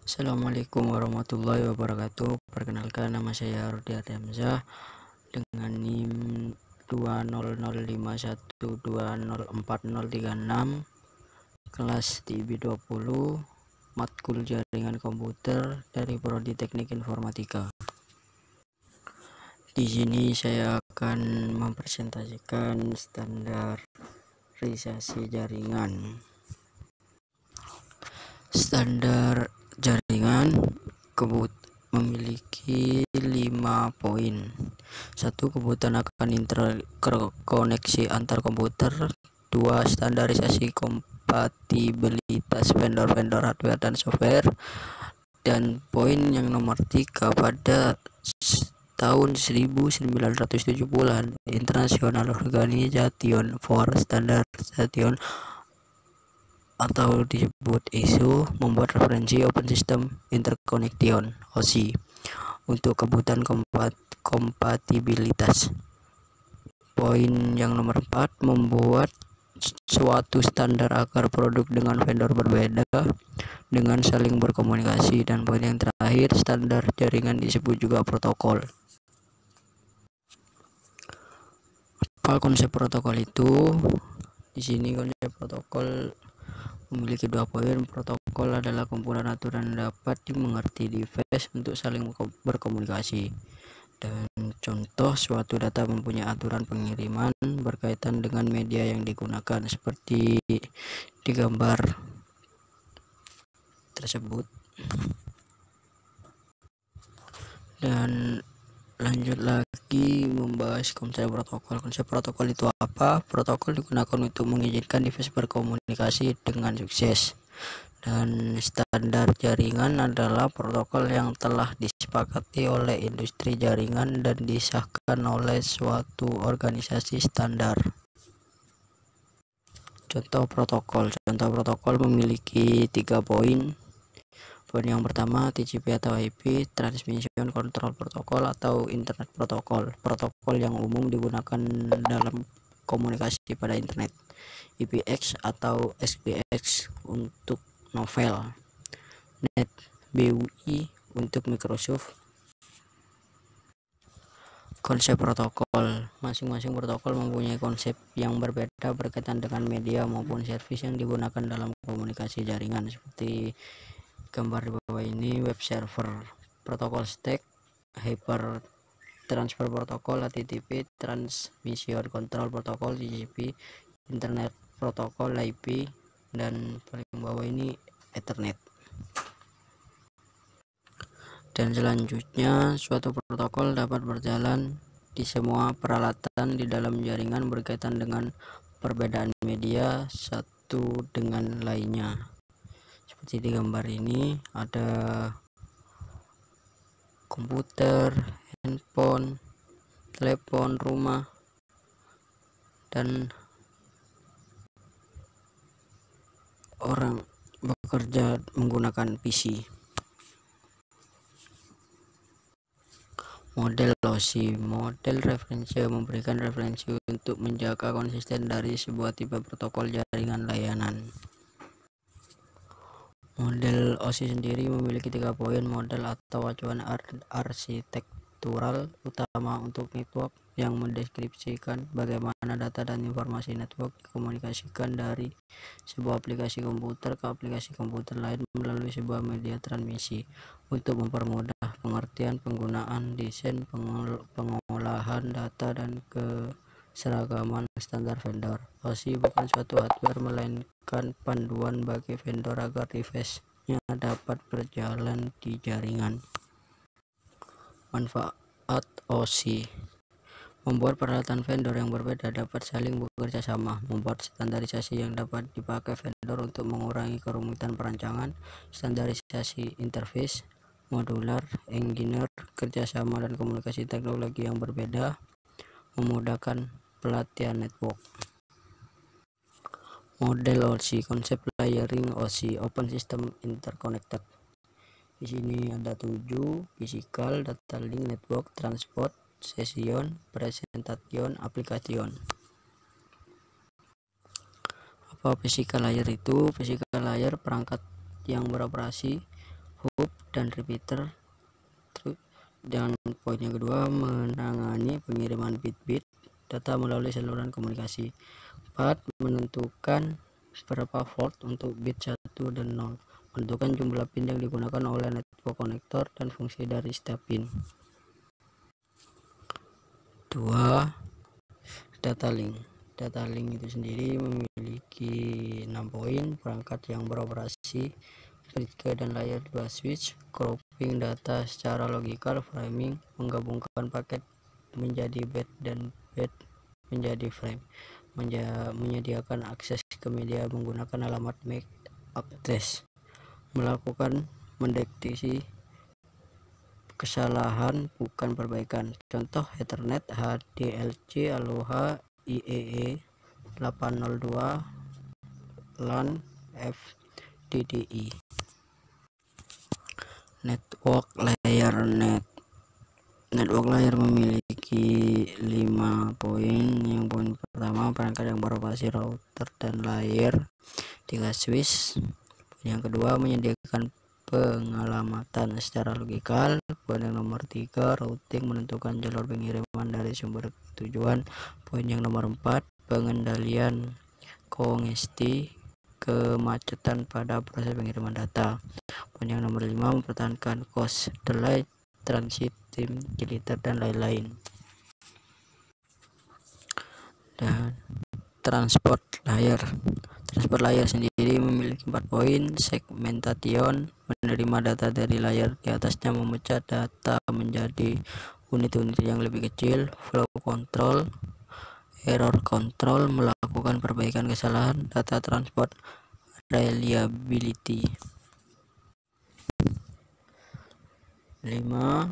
Assalamualaikum warahmatullahi wabarakatuh. Perkenalkan, nama saya Rudi Ardiamzah dengan NIM 20051204036, kelas TIB 20, matkul jaringan komputer dari Prodi Teknik Informatika. Di sini saya akan mempresentasikan standarisasi jaringan. Standar jaringan memiliki 5 poin. 1. Kebutuhan akan interkoneksi antar komputer. 2. Standarisasi kompatibilitas vendor-vendor hardware dan software. Dan poin yang nomor 3, pada tahun 1970-an International Organization for Standardization atau disebut ISO membuat referensi Open System Interconnection (OSI) untuk kebutuhan kompatibilitas. Poin yang nomor 4, membuat suatu standar agar produk dengan vendor berbeda dengan saling berkomunikasi. Dan poin yang terakhir, standar jaringan disebut juga protokol. Apa konsep protokol itu? Di sini konsep protokol memiliki 2 poin. Protokol adalah kumpulan aturan yang dapat dimengerti device untuk saling berkomunikasi. Dan contoh, suatu data mempunyai aturan pengiriman berkaitan dengan media yang digunakan seperti di gambar tersebut. Dan lanjut lagi membahas konsep protokol. Konsep protokol itu apa? Protokol digunakan untuk mengizinkan device berkomunikasi dengan sukses. Dan standar jaringan adalah protokol yang telah disepakati oleh industri jaringan dan disahkan oleh suatu organisasi standar. Contoh protokol memiliki 3 poin. Poin yang pertama, TCP atau IP, Transmission Control Protocol atau Internet Protocol, protokol yang umum digunakan dalam komunikasi pada internet. IPX atau XBX untuk novel, Net BUI untuk Microsoft. Konsep protokol, masing-masing protokol mempunyai konsep yang berbeda berkaitan dengan media maupun servis yang digunakan dalam komunikasi jaringan. Seperti gambar di bawah ini, web server, protokol stack, hyper transfer protokol, HTTP, transmission control protokol, TCP, internet protokol, IP, dan paling bawah ini Ethernet. Dan selanjutnya, suatu protokol dapat berjalan di semua peralatan di dalam jaringan berkaitan dengan perbedaan media satu dengan lainnya. Seperti di gambar ini ada komputer, handphone, telepon rumah, dan orang bekerja menggunakan PC. Model OSI, model referensi, memberikan referensi untuk menjaga konsisten dari sebuah tipe protokol jaringan layanan. Model OSI sendiri memiliki 3 poin. Model atau acuan arsitektural utama untuk network yang mendeskripsikan bagaimana data dan informasi network dikomunikasikan dari sebuah aplikasi komputer ke aplikasi komputer lain melalui sebuah media transmisi. Untuk mempermudah pengertian, penggunaan, desain, pengolahan data, dan keseragaman standar vendor, OSI bukan suatu hardware melainkan panduan bagi vendor agar device-nya dapat berjalan di jaringan. Manfaat OSI: membuat peralatan vendor yang berbeda dapat saling bekerja sama, membuat standarisasi yang dapat dipakai vendor untuk mengurangi kerumitan perancangan, standarisasi interface, modular, engineer, kerjasama dan komunikasi teknologi yang berbeda, memudahkan pelatihan network. Model OSI, konsep layering OSI, Open System Interconnected. Di sini ada 7: physical, data link, network, transport, session, presentation, application. Apa physical layer itu? Physical layer perangkat yang beroperasi hop dan repeater. Dan poin yang kedua, menangani pengiriman bit-bit data melalui saluran komunikasi. 4. Menentukan berapa volt untuk bit 1 dan 0. Menentukan jumlah pin yang digunakan oleh network konektor dan fungsi dari setiap pin. 2. Data link. Data link itu sendiri memiliki 6 poin: perangkat yang beroperasi, bridge dan layer 2 switch, grouping data secara logikal, framing, menggabungkan paket menjadi byte dan byte menjadi frame, menyediakan akses ke media menggunakan alamat MAC address, melakukan mendeteksi kesalahan bukan perbaikan. Contoh Ethernet, HDLC, Aloha, IEE 802, LAN, FDDI. Network layer. Network layer memiliki 5 poin. Yang poin pertama, perangkat yang beroperasi, router dan layer 3 switch. Yang kedua, menyediakan pengalamatan secara logikal. Poin yang nomor 3, routing, menentukan jalur pengiriman dari sumber tujuan. Poin yang nomor 4, pengendalian kongesti, kemacetan pada proses pengiriman data. Poin yang nomor 5, mempertahankan cost, delay, transit time, jitter, dan lain-lain. Dan transport layer. Transport layer sendiri memiliki 4 poin: segmentation, menerima data dari layer di atasnya, memecah data menjadi unit-unit yang lebih kecil, flow control, error control, melakukan perbaikan kesalahan, data transport, reliability. 5.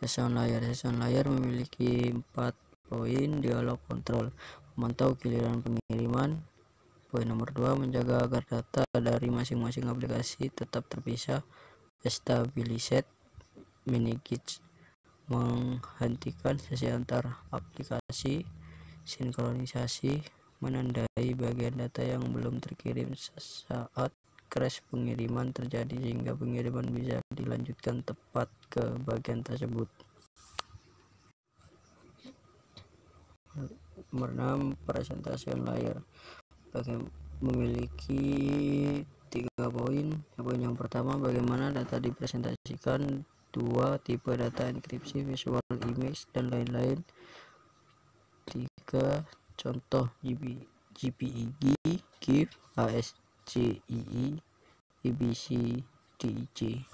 Session layer. Session layer memiliki 4 poin: dialog control, memantau giliran pengiriman. Poin nomor 2, menjaga agar data dari masing-masing aplikasi tetap terpisah. Stabilize, manage, menghentikan sesi antar aplikasi. Sinkronisasi, menandai bagian data yang belum terkirim saat crash pengiriman terjadi sehingga pengiriman bisa dilanjutkan tepat ke bagian tersebut. Nomor 6, presentation layer memiliki 3 poin. Poin yang pertama, bagaimana data dipresentasikan. 2, tipe data, enkripsi, visual, image, dan lain-lain. 3, contoh JPEG, GIF, ASCII, EBC, DIC.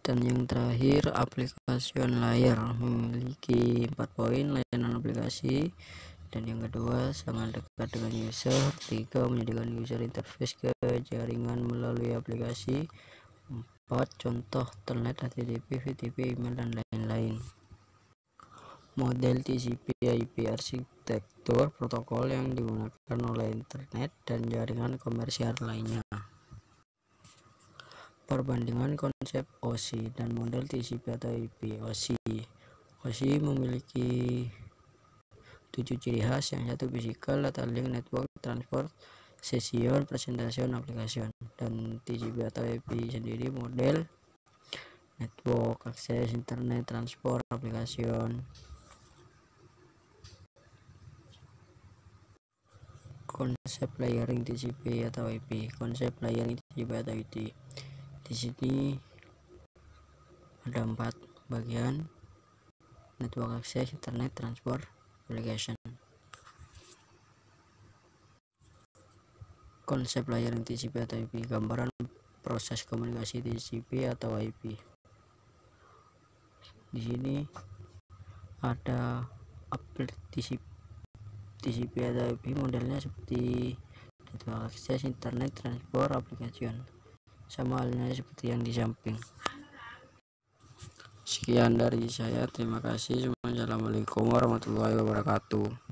Dan yang terakhir, application layer memiliki 4 poin: layanan aplikasi. Dan yang kedua, sangat dekat dengan user. 3, menyediakan user interface ke jaringan melalui aplikasi. 4, contoh telnet, HTTP, VTP, email, dan lain-lain. Model TCP/IP arsitektur protokol yang digunakan oleh internet dan jaringan komersial lainnya. Perbandingan konsep OSI dan model TCP atau IP. OSI memiliki 7 ciri khas. Yang satu, physical, data link, network, transport, session, presentation, application. Dan TCP atau IP sendiri, model, network, akses, internet, transport, application. Konsep layering TCP atau IP. Konsep layering TCP atau IP. Di sini ada 4 bagian: network, akses, internet, transport, application. Konsep layering TCP atau IP, gambaran proses komunikasi TCP atau IP. Di sini ada TCP atau IP, modelnya seperti network, akses, internet, transport, application, sama halnya seperti yang di samping. Sekian dari saya, terima kasih. Assalamualaikum warahmatullahi wabarakatuh.